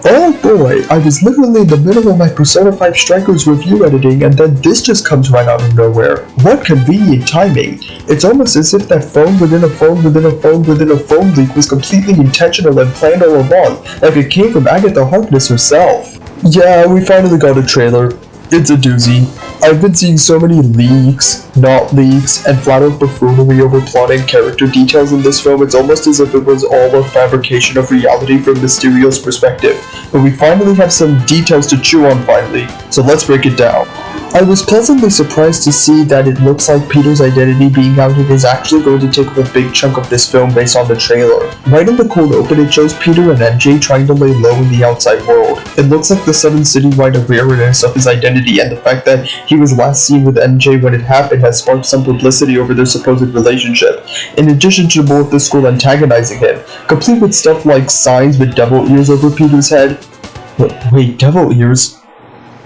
Oh boy, I was literally in the middle of my Persona 5 Strikers review editing and then this just comes right out of nowhere. What convenient timing. It's almost as if that phone within a phone within a phone within a phone leak was completely intentional and planned all along, like it came from Agatha Harkness herself. Yeah, we finally got a trailer. It's a doozy. I've been seeing so many leaks, not leaks, and flat-out buffoonery over plot and character details in this film, it's almost as if it was all a fabrication of reality from Mysterio's perspective. But we finally have some details to chew on finally, so let's break it down. I was pleasantly surprised to see that it looks like Peter's identity being outed is actually going to take up a big chunk of this film based on the trailer. Right in the cold open, it shows Peter and MJ trying to lay low in the outside world. It looks like the sudden citywide awareness of his identity and the fact that he was last seen with MJ when it happened has sparked some publicity over their supposed relationship, in addition to more of the school antagonizing him, complete with stuff like signs with devil ears over Peter's head. Wait, devil ears?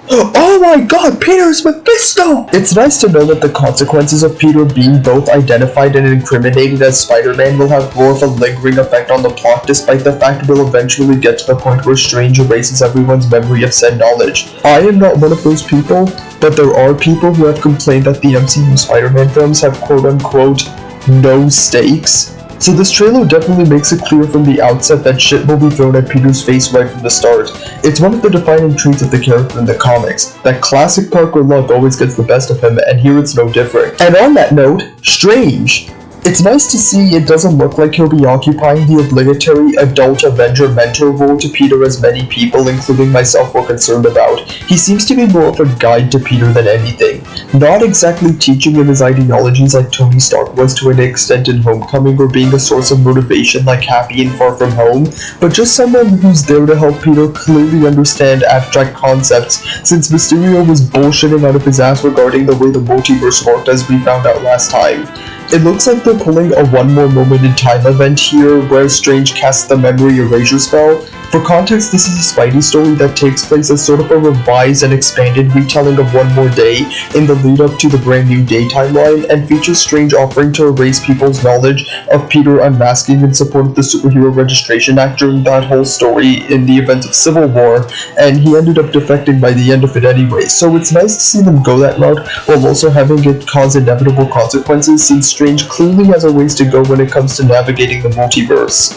Oh my god, Peter's Mephisto! It's nice to know that the consequences of Peter being both identified and incriminated as Spider-Man will have more of a lingering effect on the plot, despite the fact we'll eventually get to the point where Strange erases everyone's memory of said knowledge. I am not one of those people, but there are people who have complained that the MCU Spider-Man films have quote-unquote no stakes. So this trailer definitely makes it clear from the outset that shit will be thrown at Peter's face right from the start. It's one of the defining traits of the character in the comics. That classic Parker luck always gets the best of him, and here it's no different. And on that note, Strange! It's nice to see it doesn't look like he'll be occupying the obligatory adult Avenger mentor role to Peter as many people, including myself, were concerned about. He seems to be more of a guide to Peter than anything. Not exactly teaching him his ideologies like Tony Stark was to an extent in Homecoming, or being a source of motivation like Happy and Far From Home, but just someone who's there to help Peter clearly understand abstract concepts, since Mysterio was bullshitting out of his ass regarding the way the multiverse worked, as we found out last time. It looks like they're pulling a one more moment in time event here, where Strange casts the memory erasure spell. For context, this is a Spidey story that takes place as sort of a revised and expanded retelling of One More Day in the lead up to the Brand New Day timeline, and features Strange offering to erase people's knowledge of Peter unmasking in support of the Superhero Registration Act during that whole story in the event of Civil War, and he ended up defecting by the end of it anyway. So it's nice to see them go that route, while also having it cause inevitable consequences, since Strange clearly has a ways to go when it comes to navigating the multiverse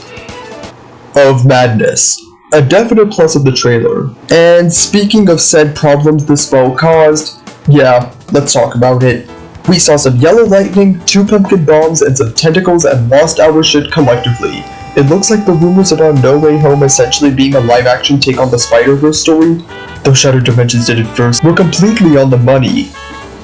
of madness. A definite plus of the trailer. And speaking of said problems this spell caused, yeah, let's talk about it. We saw some yellow lightning, 2 pumpkin bombs, and some tentacles and lost our shit collectively. It looks like the rumors about No Way Home essentially being a live-action take on the Spider-Verse story, though Shattered Dimensions did it first, were completely on the money.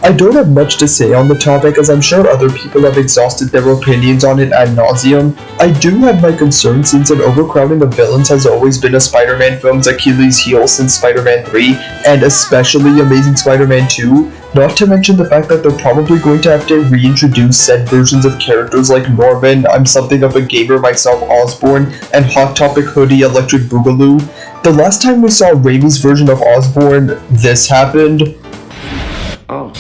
I don't have much to say on the topic, as I'm sure other people have exhausted their opinions on it ad nauseum. I do have my concerns, since an overcrowding of villains has always been a Spider-Man film's Achilles heel since Spider-Man 3, and especially Amazing Spider-Man 2, not to mention the fact that they're probably going to have to reintroduce said versions of characters like Norman, I'm Something of a Gamer Myself Osborn, and Hot Topic Hoodie Electric Boogaloo. The last time we saw Raimi's version of Osborn, this happened. Oh.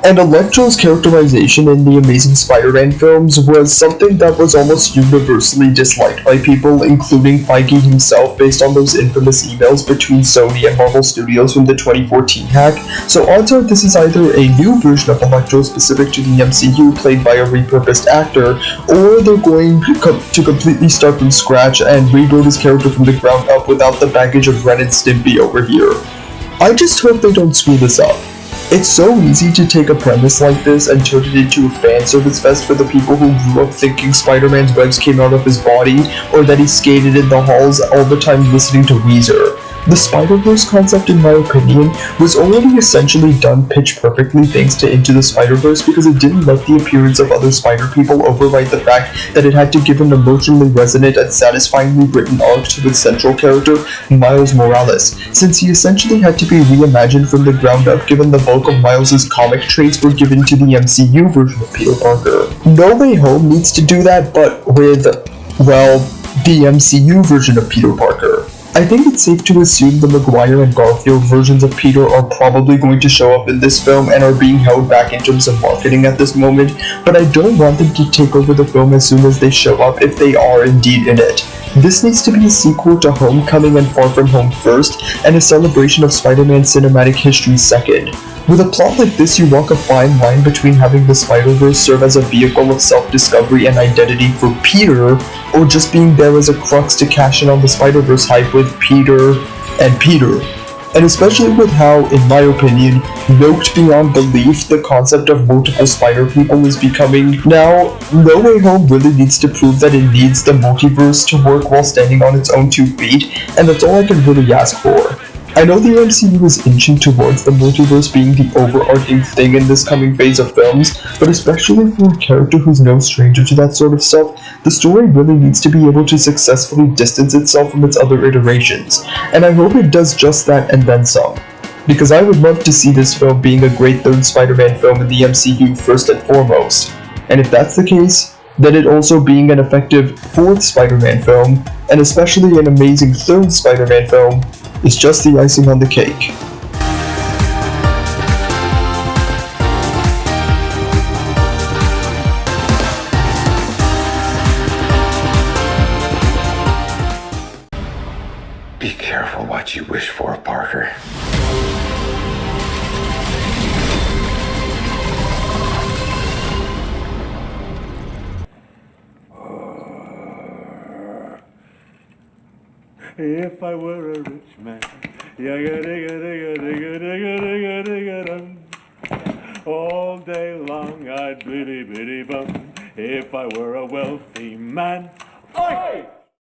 And Electro's characterization in the Amazing Spider-Man films was something that was almost universally disliked by people, including Feige himself, based on those infamous emails between Sony and Marvel Studios from the 2014 hack. So odds are this is either a new version of Electro specific to the MCU played by a repurposed actor, or they're going to completely start from scratch and rebuild his character from the ground up without the baggage of Ren and Stimpy over here. I just hope they don't screw this up. It's so easy to take a premise like this and turn it into a fan service fest for the people who grew up thinking Spider-Man's webs came out of his body, or that he skated in the halls all the time listening to Weezer. The Spider-Verse concept, in my opinion, was already essentially done pitch perfectly thanks to Into the Spider-Verse, because it didn't let the appearance of other Spider-People override the fact that it had to give an emotionally resonant and satisfyingly written arc to its central character, Miles Morales, since he essentially had to be reimagined from the ground up given the bulk of Miles' comic traits were given to the MCU version of Peter Parker. No Way Home needs to do that, but with, well, the MCU version of Peter Parker. I think it's safe to assume the Maguire and Garfield versions of Peter are probably going to show up in this film and are being held back in terms of marketing at this moment, but I don't want them to take over the film as soon as they show up if they are indeed in it. This needs to be a sequel to Homecoming and Far From Home first, and a celebration of Spider-Man cinematic history second. With a plot like this, you walk a fine line between having the Spider-Verse serve as a vehicle of self-discovery and identity for Peter, or just being there as a crux to cash in on the Spider-Verse hype with Peter and Peter. And especially with how, in my opinion, yoked beyond belief the concept of multiple Spider-People is becoming. Now, No Way Home really needs to prove that it needs the multiverse to work while standing on its own 2 feet, and that's all I can really ask for. I know the MCU is inching towards the multiverse being the overarching thing in this coming phase of films, but especially for a character who's no stranger to that sort of stuff, the story really needs to be able to successfully distance itself from its other iterations, and I hope it does just that and then some. Because I would love to see this film being a great third Spider-Man film in the MCU first and foremost, and if that's the case, then it also being an effective fourth Spider-Man film, and especially an amazing third Spider-Man film, is just the icing on the cake. Be careful what you wish for, Parker. If I were a rich man, all day long I'd blitty bitty bum. If I were a wealthy man,